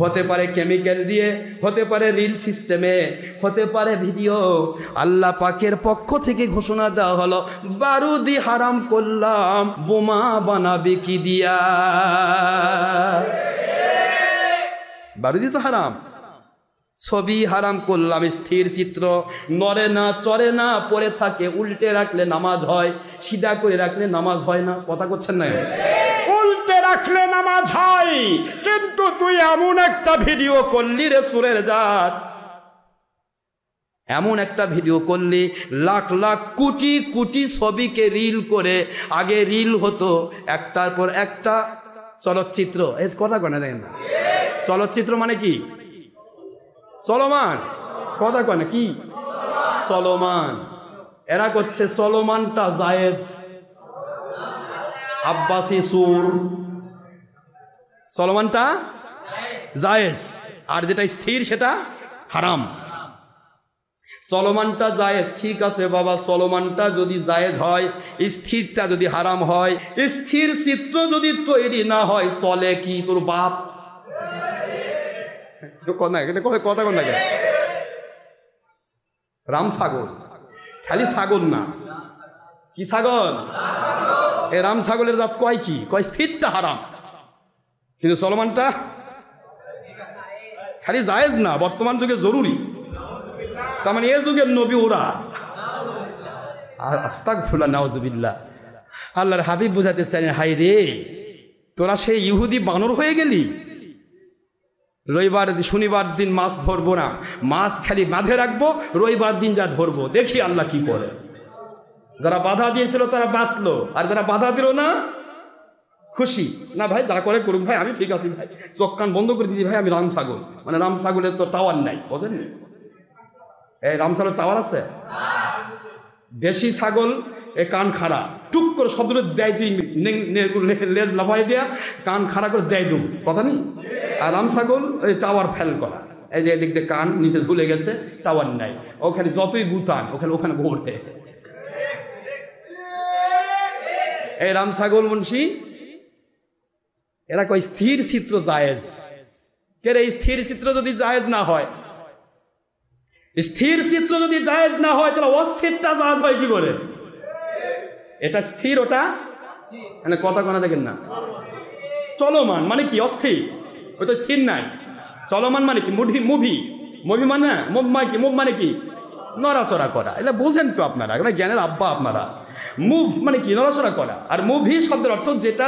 হতে পারে কেমিক্যাল দিয়ে, হতে পারে রিল সিস্টেমে, হতে পারে ভিডিও। আল্লাহ পাকের পক্ষ থেকে ঘোষণা দেওয়া হলো বারুদি হারাম করলাম, বোমা বানাবে কি দিয়া? বারুদি তো হারাম, ছবি হারাম করলাম, স্থির চিত্র, নড়ে না চড়ে না, পড়ে থাকে, উল্টে রাখলে নামাজ হয়, সিধা করে রাখলে নামাজ হয় না, কথা করছেন না? উল্টে রাখলে নামাজ হয়, কিন্তু তুই এমন একটা ভিডিও করলি রে সুরের জাত, এমন একটা ভিডিও করলি, লাখ লাখ কোটি কোটি ছবিকে রিল করে, আগে রিল হতো একটার পর একটা চলচ্চিত্র, এই কথা কনে দেখেন না, চলচ্চিত্র মানে কি? চলমান, কথা কনে কি? চলমান। এরা করছে চলমানটা জায়েজ, আব্বাসি সুর, চলমানটা জায়েজ, আর যেটা স্থির সেটা হারাম। চলমানটা জায়েজ, ঠিক আছে বাবা, চলমানটা যদি জায়েজ হয়, স্থিরটা যদি হারাম হয়, স্থির চিত্র যদি তৈরি না হয়, চলে কি তোর বাপ? কথা কন না, রাম ছাগল, খালি ছাগল না, কি ছাগল? এ রাম ছাগলের জাত কয় কি? কয় স্থিরটা হারাম, কিন্তু চলমানটা খালি জায়েজ না, বর্তমান যুগে জরুরি। তার মানে এ যুগের নবী ওরা। আস্তাগফিরুল্লাহ, নাউজুবিল্লাহ। আল্লাহর হাবিব বুঝাতে চাই, হাই রে তোরা সেই ইহুদি বানর হয়ে গেলি, রবিবার শনিবার দিন মাছ ধরবো না, মাছ খালি বাঁধে রাখবো, রবিবার দিন যা ধরবো, দেখি আল্লাহ কি করে। যারা বাধা দিয়েছিল তারা বাঁচলো, আর যারা বাধা দিল না খুশি না, ভাই যা করে করুক ভাই, আমি ঠিক আছি ভাই, চোখ কান বন্ধ করে দিদি ভাই, আমি রাম ছাগল। মানে রাম ছাগলের তো টাওয়ার নাই, বোঝেন? এই রাম ছাগলের টাওয়ার আছে? দেশি ছাগল এ কান খাড়া, টুক করে শব্দ দেয়, তুই লেজ লাফাই দেয়া কান খাড়া করে দেয় দু, কথা নেই। আর রাম ছাগল ওই টাওয়ার ফেল করা, এই যে এদিক দিয়ে কান নিচে ঝুলে গেছে, টাওয়ার নাই, ওখানে যতই গুতান ওখানে ঘোরে। এই রাম ছাগল মুন্সি এরা কয় স্থির চিত্র জায়েজ। কে রে, স্থির চিত্র যদি জায়েজ না হয়, স্থির চিত্র যদি জায়েজ না হয়, তাহলে অস্থিরটা জায়েজ হয় কি করে? এটা স্থির, ওটা মানে কথা কোনা দেখেন না। চলমান মানে কি? অস্থির, ওটা স্থির নাই। চলমান মানে কি? মুভি মানে মুভ মানে কি? নড়াচড়া করা। এটা বোঝেন তো আপনারা, এটা জ্ঞানের আব্বা আপনারা। মুভ মানে কি? নড়াচড়া করা। আর মুভি শব্দের অর্থ যেটা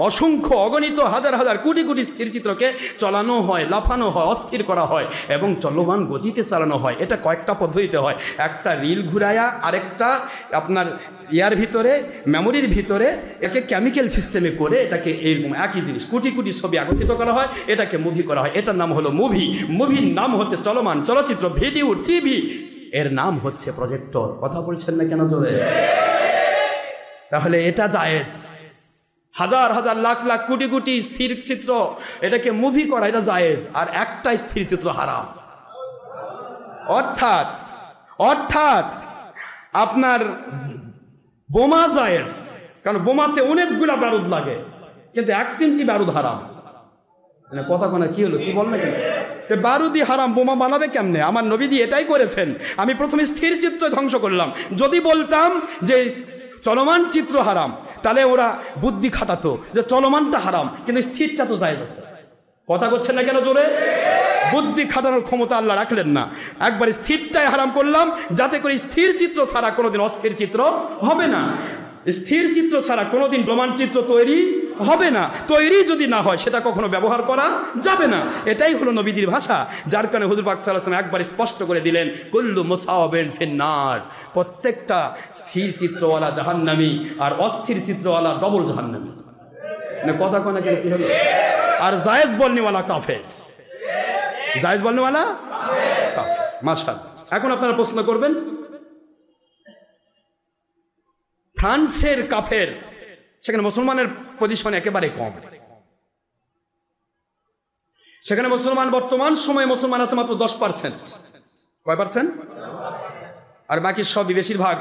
অসংখ্য অগণিত হাজার হাজার কোটি কোটি স্থির চিত্রকে চলানো হয়, লাফানো হয়, অস্থির করা হয় এবং চলমান গতিতে চালানো হয়। এটা কয়েকটা পদ্ধতিতে হয়। একটা রিল ঘুরায়া, আরেকটা আপনার ইয়ার ভিতরে, মেমোরির ভিতরে একে কেমিক্যাল সিস্টেমে করে এটাকে এইরকম একই জিনিস কোটি কোটি ছবি একত্রিত করা হয়, এটাকে মুভি করা হয়। এটার নাম হলো মুভি। মুভির নাম হচ্ছে চলমান চলচ্চিত্র, ভিডিও, টিভি, এর নাম হচ্ছে প্রজেক্টর। কথা বলছেন না কেন জোরে? তাহলে এটা জায়েজ, হাজার হাজার লাখ লাখ কোটি কোটি স্থির চিত্র এটাকে মুভি করা এটা জায়েজ, আর একটা স্থির চিত্র হারাম। অর্থাৎ অর্থাৎ আপনার বোমা জায়েজ, কারণ বোমাতে অনেকগুলা বারুদ লাগে, কিন্তু 1 চিমটি বারুদ হারাম। কথা কোনা কি হলো, কি বল না কেন? বারুদি হারাম, বোমা বানাবে কেমনে? আমার নবীজি এটাই করেছেন। আমি প্রথমে স্থির চিত্র ধ্বংস করলাম। যদি বলতাম যে চলমান চিত্র হারাম, তাহলে ওরা বুদ্ধি খাটাতো যে চলমানটা হারাম, কিন্তু স্থিরটা তো জায়েজ আছে। কথা করছেন না কেন জোরে? বুদ্ধি খাটানোর ক্ষমতা আল্লাহ রাখলেন না, একবার স্থিরটাই হারাম করলাম, যাতে করে স্থির চিত্র ছাড়া কোনোদিন অস্থির চিত্র হবে না। স্থির চিত্র ছাড়া কোনোদিন প্রমাণ চিত্র তৈরি হবে না। তৈরি যদি না হয় সেটা কখনো ব্যবহার করা যাবে না। এটাই হলো নবীজির ভাষা, যার কারণে হুজুর পাক সাল্লাল্লাহু আলাইহি ওয়াসাল্লাম একবার স্পষ্ট করে দিলেন, কুল্লু মুসাওয়াবিন ফিন্নার, প্রত্যেকটা স্থির চিত্রওয়ালা জাহান্নামী আর অস্থির চিত্রওয়ালা ডবল জাহান্নামী। কথা কোনা কেন কি হলো? আর জায়েজ বলনেওয়ালা কাফের, জায়েজ বলনেওয়ালা কাফের। মাশাআল্লাহ। এখন আপনারা প্রশ্ন করবেন, ফ্রান্সের কাফের, সেখানে মুসলমানের পজিশন একেবারে কম। সেখানে মুসলমান বর্তমান সময়ে মুসলমান আছে মাত্র 10%। কয় পার্সেন্ট? আর বাকি সবই বেশিরভাগ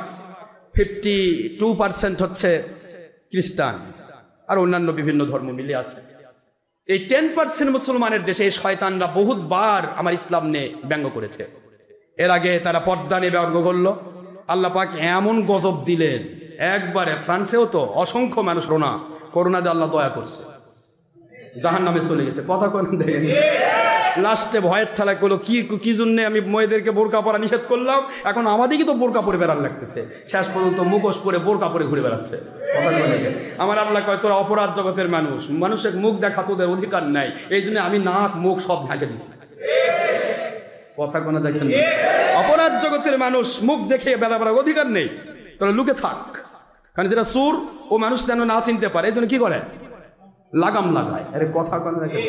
52% হচ্ছে খ্রিস্টান আর অন্যান্য বিভিন্ন ধর্ম মিলে আছে। এই 10% মুসলমানের দেশে এই শয়তানরা বহুতবার আমার ইসলাম নিয়ে ব্যঙ্গ করেছে। এর আগে তারা পর্দা নিয়ে ব্যঙ্গ করলো, আল্লাহ পাক এমন গজব দিলেন একবারে। ফ্রান্সেও তো অসংখ্য মানুষ করোনা দিয়ে আল্লাহ দয়া করছে, জাহান্নামে চলে গেছে। কথা কোন দেখেন, লাস্টে ভয়ের ঠেলা করলো কি জন্য আমি মেয়েদেরকে বোরকা পরা নিষেধ করলাম, এখন আমাদেরকে তো বোরকা পরে বেড়ার লাগতেছে। শেষ পর্যন্ত মুখোশ পরে বোরকা পরে ঘুরে বেড়াচ্ছে। আমার আল্লাহ কয়, তোরা অপরাধ জগতের মানুষ, মানুষের মুখ দেখা তোদের অধিকার নাই, এই জন্য আমি নাক মুখ সব ঢাকে দিচ্ছি। কথা কোন দেখেন, অপরাধ জগতের মানুষ মুখ দেখে বেড়াবার অধিকার নেই, তোরা লুকে থাক। কারণ যেটা সুর ও মানুষ যেন না চিনতে পারে, এই জন্য কি করে? লাগাম লাগায়। আরে কথা কোন দেখেন,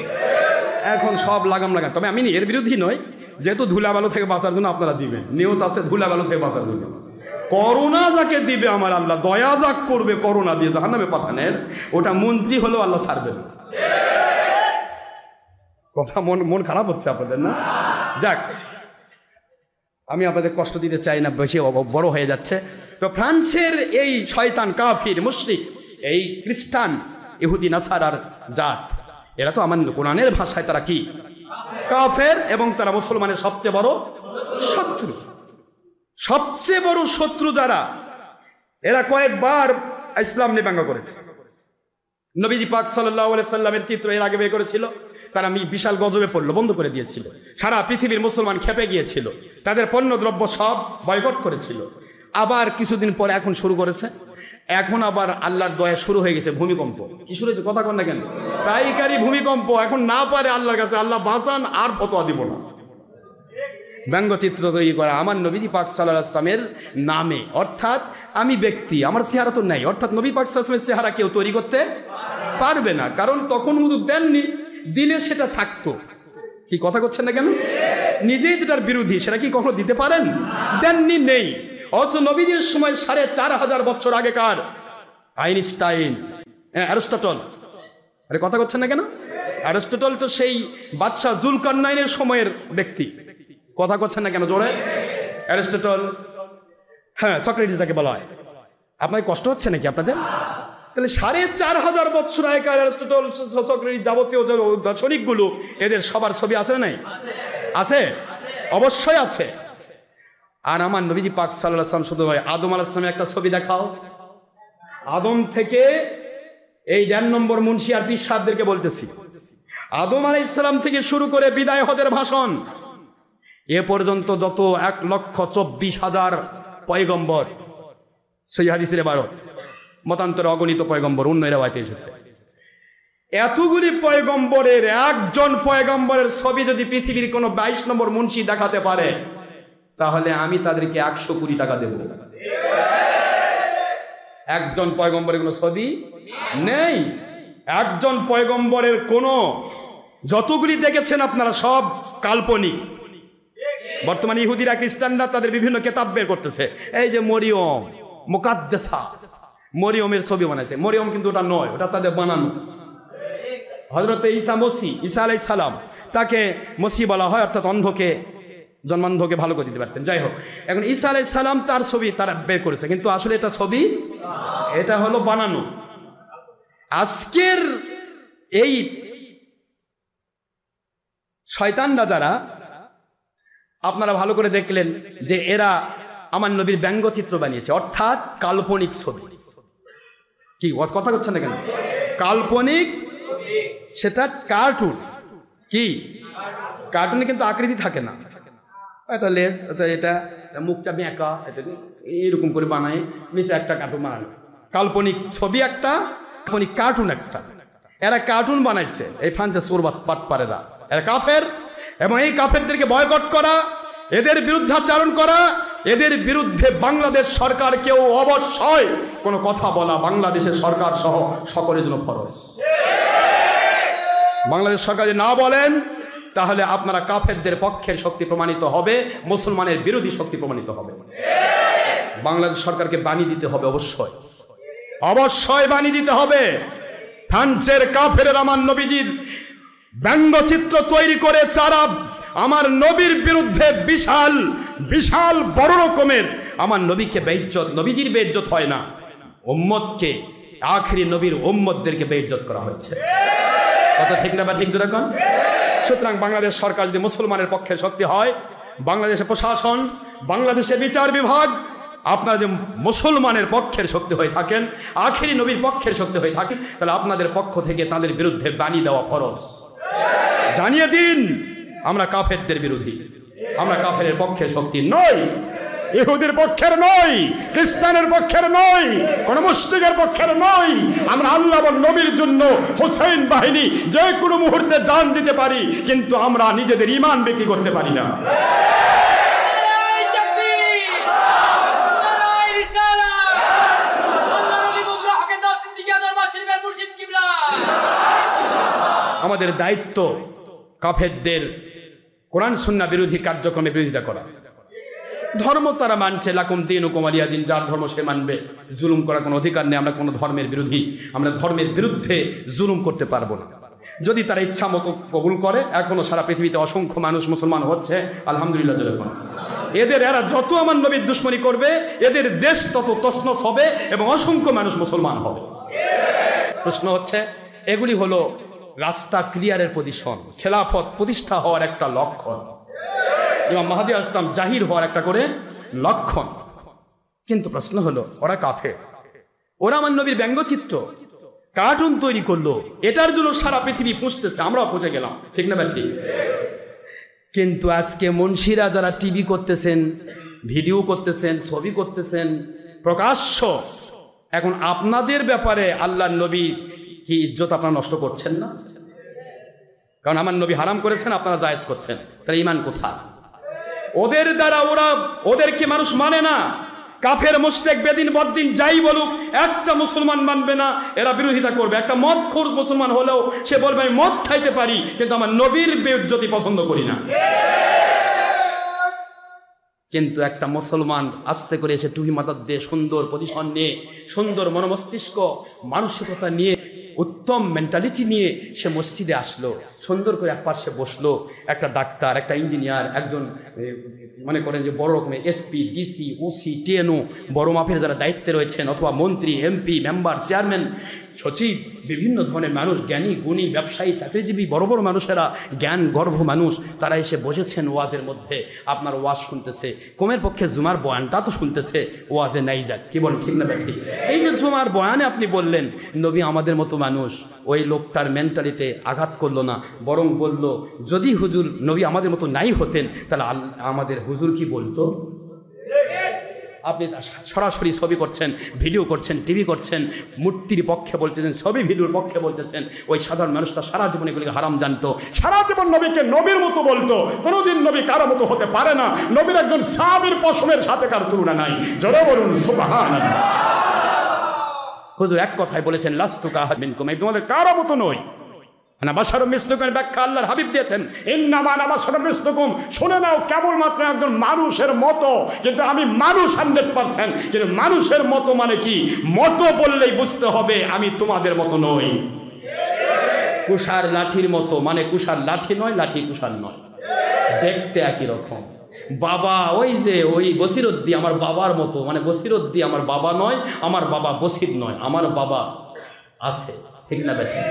এখন সব লাগাম লাগায়। তবে আমি এর বিরোধী নই, যেহেতু ধুলাবালো থেকে বাঁচার জন্য আপনারা দিবেন, নিয়ত আছে ধুলাবালো থেকে বাঁচার জন্য। করোনা যাকে দিবে আমার আল্লাহ, দয়া যাক করবে করোনা দিয়ে জাহান্নামে পাঠানের, ওটা মন্ত্রী হলেও আল্লাহ ছাড়বে না। কথা মন খারাপ হচ্ছে আপনাদের না? যাক, আমি আপনাদের কষ্ট দিতে চাই না, বেশি বড় হয়ে যাচ্ছে। তো ফ্রান্সের এই শয়তান কাফির মুশরিক, এই খ্রিস্টান ইহুদি নাসারার জাত, এরা তো আমার কোরআনের ভাষায় তারা কি? কাফের, এবং তারা মুসলমানের সবচেয়ে বড় শত্রু। সবচেয়ে বড় শত্রু যারা, এরা কয়েকবার ইসলাম নিয়ে ব্যঙ্গ করেছে। নবীজি পাক সাল্লাল্লাহু আলাইহি সাল্লামের চিত্র এর আগে বের করেছিল, তারা বিশাল গজবে পড়লো, বন্ধ করে দিয়েছিল। সারা পৃথিবীর মুসলমান খেপে গিয়েছিল, তাদের পণ্য দ্রব্য সব বয়কট করেছিল। আবার কিছুদিন পরে এখন শুরু করেছে, এখন আবার আল্লাহর দয়া শুরু হয়ে গেছে ভূমিকম্প। কি শুরু হয়েছে? কথা কন না কেন? পাইকারি ভূমিকম্প। এখন না পারে আল্লাহর কাছে, আল্লাহ বাঁচান, আর ফতোয়া দিব না। ব্যঙ্গচিত্র তৈরি করা আমার নবীজি পাক সাল্লাল্লাহু আলাইহি ওয়াসাল্লামের নামে, অর্থাৎ আমি ব্যক্তি, আমার চেহারা তো নাই, অর্থাৎ নবী পাক সাল্লাল্লাহু আলাইহি ওয়াসাল্লামের চেহারা কেউ তৈরি করতে পারবে না, কারণ তখন হুজুর দেননি, দিলে সেটা থাকতো। কি কথা করছেন না কেন? নিজেই যেটার বিরোধী সেটা কি কখনো দিতে পারেন? দেননি, নেই। অথচ নবীজির সময় 4500 বছর আগেকার আইনস্টাইন, অ্যারিস্টটল, আরে কথা করছেন না কেন? অ্যারিস্টটল তো সেই বাদশাহ জুলকারনাইনের সময়ের ব্যক্তি। কথা করছেন না কেন জোরে? অ্যারিস্টটল, হ্যাঁ, সক্রেটিস যাকে বলা হয়। আপনার কষ্ট হচ্ছে নাকি আপনাদের? তাহলে 4500 বছর আগেকার অ্যারিস্টটল, সক্রেটিস, যাবতীয় দার্শনিকগুলো, এদের সবার ছবি আছে না নাই? আছে, অবশ্যই আছে। আর আমার নবীজি পাক সাল্লাল্লাহু আলাইহি ওয়াসাল্লাম শুধু নয়, আদম আলাইহিস সালামের একটা ছবি দেখাও। আদম থেকে এই 1.5 নম্বর মুন্সি আর পীর সাহেবদেরকে বলতেছি, আদম আলাইহিস সালাম থেকে শুরু করে বিদায় হজের ভাষণ এ পর্যন্ত যত 1,24,000 পয়গম্বর, সহিহ হাদিসের 12 মতান্তরে অগণিত পয়গম্বর, অন্য রিওয়ায়াতে এসেছে। এতগুলি পয়গম্বরের একজন পয়গম্বরের ছবি যদি পৃথিবীর কোনো 22 নম্বর মুন্সি দেখাতে পারে, তাহলে আমি তাদেরকে 100 কোটি টাকা দেব। একজন পয়গম্বরের কোনো ছবি নেই, একজন পয়গম্বরের কোনো, যতগুলি দেখেছেন আপনারা সব কাল্পনিক। বর্তমানে ইহুদিরা, খ্রিস্টানরা তাদের বিভিন্ন কিতাব বের করতেছে, এই যে মরিয়ম মুকাদ্দাসা, মরিয়মের ছবি বানাইছে। মরিয়ম কিন্তু ওটা নয়, ওটা তাদের বানানো। হযরতে ঈসা আলাইহিস সালাম, তাকে মসিহ বলা হয়, অর্থাৎ অন্ধকে জন্মান্ধকে ভালো করে দিতে পারতেন। যাই হোক, এখন ঈসা আলাইহিস সালাম তার ছবি তারা বের করেছে, কিন্তু আসলে এটা ছবি, এটা হলো বানানো। আজকের এই শয়তানরা যারা, আপনারা ভালো করে দেখলেন যে এরা আমার নবীর ব্যঙ্গচিত্র বানিয়েছে, অর্থাৎ কাল্পনিক ছবি। কি কথা করছেন না কেন? কাল্পনিক, সেটা কার্টুন। কি কার্টুনে কিন্তু আকৃতি থাকে না, এটা লেজ, এটা মুখটা বেঁকা, এটা এইরকম করে বানায়, মিশে একটা কার্টুন বানানো। কাল্পনিক ছবি একটা, কাল্পনিক কার্টুন একটা। এরা কার্টুন বানাইছে, এই ফ্রান্সে চোরবাদ পাটপারেরা, এরা কাফের। এবং এই কাফেরদেরকে বয়কট করা, এদের বিরুদ্ধাচারণ করা, এদের বিরুদ্ধে বাংলাদেশ সরকারকেও অবশ্যই কোনো কথা বলা বাংলাদেশের সরকার সহ সকলের জন্য ফরজ। বাংলাদেশ সরকার যদি না বলেন, তাহলে আপনারা কাফেরদের পক্ষের শক্তি প্রমাণিত হবে, মুসলমানের বিরোধী শক্তি প্রমাণিত হবে। বাংলাদেশ সরকারকে বাণী দিতে হবে, অবশ্যই অবশ্যই বাণী দিতে হবে। ফ্রান্সের কাফেরের আমার নবীজির ব্যঙ্গচিত্র তৈরি করে তারা আমার নবীর বিরুদ্ধে বিশাল বিশাল বড় রকমের আমার নবীকে বেইজ্জত, নবীজির বেইজ্জত হয় না, উম্মতকে, আখেরি নবীর উম্মতদেরকে বেইজ্জত করা হচ্ছে। কথা ঠিক না বা ঠিক যেরকম? সুতরাং বাংলাদেশ সরকার যদি মুসলমানের পক্ষে শক্তি হয়, বাংলাদেশের প্রশাসন, বাংলাদেশের বিচার বিভাগ আপনারা যে মুসলমানের পক্ষের শক্তি হয়ে থাকেন, আখেরি নবীর পক্ষের শক্তি হয়ে থাকেন, তাহলে আপনাদের পক্ষ থেকে তাদের বিরুদ্ধে বাণী দেওয়া ফরজ। জানিয়ে দিন আমরা কাফেরদের বিরোধী, আমরা কাফেরের পক্ষের শক্তি নই, ইহুদির পক্ষের নই, খ্রিস্টানের পক্ষের নই, কোন মুশরিকের পক্ষের নই। আমরা আল্লাহ এবং নবীর জন্য হুসাইন বাহিনী যে কোনো মুহূর্তে জান দিতে পারি, কিন্তু আমরা নিজেদের ঈমান বিক্রি করতে পারি না। আমাদের দায়িত্ব কাফেরদের কোরআন সুন্নাহ বিরোধী কার্যক্রমে বিরোধিতা করা। ধর্ম তারা মানছে, লাকুম দীনুকুম ওয়ালিয়া দিন, যার ধর্ম সে মানবে, জুলুম করার কোনো অধিকার নেই। আমরা কোনো ধর্মের বিরোধী, আমরা ধর্মের বিরুদ্ধে জুলুম করতে পারবো না। যদি তারা ইচ্ছা মতো কবুল করে, এখনো সারা পৃথিবীতে অসংখ্য মানুষ মুসলমান হচ্ছে, আলহামদুলিল্লাহ। এরা যত আমার নবীর দুশ্মনী করবে, এদের দেশ তত তছনছ হবে এবং অসংখ্য মানুষ মুসলমান হবে। প্রশ্ন হচ্ছে, এগুলি হলো রাস্তা ক্লিয়ারের পজিশন, খেলাফত প্রতিষ্ঠা হওয়ার একটা লক্ষণ, ইমাম মাহদী আলাইহিস সালাম জাহির হওয়ার একটা করে লক্ষণ। কিন্তু প্রশ্ন হলো, ওরা কাফের, ওরা আমার নবীর ব্যঙ্গচিত্র কার্টুন তৈরি করলো, এটার জন্য সারা পৃথিবী পুষতেছে, আমরাও পুষে গেলাম, ঠিক না ভাই? ঠিক। কিন্তু আজকে মুন্সিরা যারা টিভি করতেছেন, ভিডিও করতেছেন, ছবি করতেছেন প্রকাশ্য, এখন আপনাদের ব্যাপারে আল্লাহর নবী কি ইজ্জত আপনারা নষ্ট করছেন না? কারণ আমার নবী হারাম করেছেন, আপনারা জায়েজ করছেন, তাহলে ঈমান কোথায়? ওদের দ্বারা ওদেরকে মানুষ মানে না। কাফের মুশরিক বেদিন বদ্দিন যাই বলুক, একটা মুসলমান মানবে না, এরা বিরোধিতা করবে। একটা মদখোর মুসলমান হলেও সে বলবে আমি মদ খাইতে পারি, কিন্তু আমার নবীর বেইজ্জতি পছন্দ করি না। কিন্তু একটা মুসলমান আস্তে করে এসে টুপি মাথার দিয়ে, সুন্দর পজিশন নিয়ে, সুন্দর মনোমস্তিষ্ক মানসিকতা নিয়ে, উত্তম মেন্টালিটি নিয়ে সে মসজিদে আসলো, সুন্দর করে এক পাশে বসলো। একটা ডাক্তার, একটা ইঞ্জিনিয়ার, একজন মনে করেন যে বড় রকমের এসপি, ডিসি, ওসি, টিএনও, বড় মাপের যারা দায়িত্বে রয়েছেন, অথবা মন্ত্রী, এমপি, মেম্বার, চেয়ারম্যান, সচিব, বিভিন্ন ধরনের মানুষ, জ্ঞানী গুণী, ব্যবসায়ী, চাকরিজীবী, বড় বড় মানুষেরা, জ্ঞান গর্ভ মানুষ, তারা এসে বসেছেন ওয়াজের মধ্যে, আপনার ওয়াজ শুনতেছে। কমের পক্ষে জুমার বয়ানটা তো শুনতেছে, ওয়াজে নাই যাক, কি বলেন, ঠিক না ঠিক? এই যে জুমার বয়ানে আপনি বললেন নবী আমাদের মতো মানুষ, ওই লোকটার মেন্টালিটি আঘাত করলো না, বরং বলল যদি হুজুর নবী আমাদের মতো নাই হতেন, তাহলে আমাদের হুজুর কি বলতো? আপনি সরাসরি ছবি করছেন, ভিডিও করছেন, টিভি করছেন, মূর্তির পক্ষে বলতেছেন, ছবি ভিডিওর পক্ষে বলতেছেন। ওই সাধারণ মানুষটা সারা জীবন এগুলিকে হারাম জানতো, সারা জীবন নবীকে নবীর মতো বলতো। কোনোদিন নবী কারো মতো হতে পারে না। নবীর একজন সাহাবীর পশমের সাথে কার তুলনা নাই। জোরে বলুন সুবহানাল্লাহ। হুজুর এক কথায় বলেছেন, লাস্তু কাআহাদিন মিনকুম, আমি তোমাদের কারো মতো নই। না বাশারুম মিসলুকুমের ব্যাখ্যা আল্লাহর হাবিব দিয়েছেন, ইন্নামা আনা বাশারুম মিসলুকুম, শুনে নাও কেবলমাত্র একজন মানুষের মতো, কিন্তু আমি মানুষ 100%। কিন্তু মানুষের মতো মানে কি? মতো বললেই বুঝতে হবে আমি তোমাদের মতো নই। কুষার লাঠির মতো মানে কুষার লাঠি নয়, লাঠি কুষার নয়, দেখতে একই রকম। বাবা ওই যে ওই বসিরউদ্দি আমার বাবার মতো মানে বসিরউদ্দি আমার বাবা নয়, আমার বাবা বসির নয়, আমার বাবা আছে, ঠিক না বেঠিক?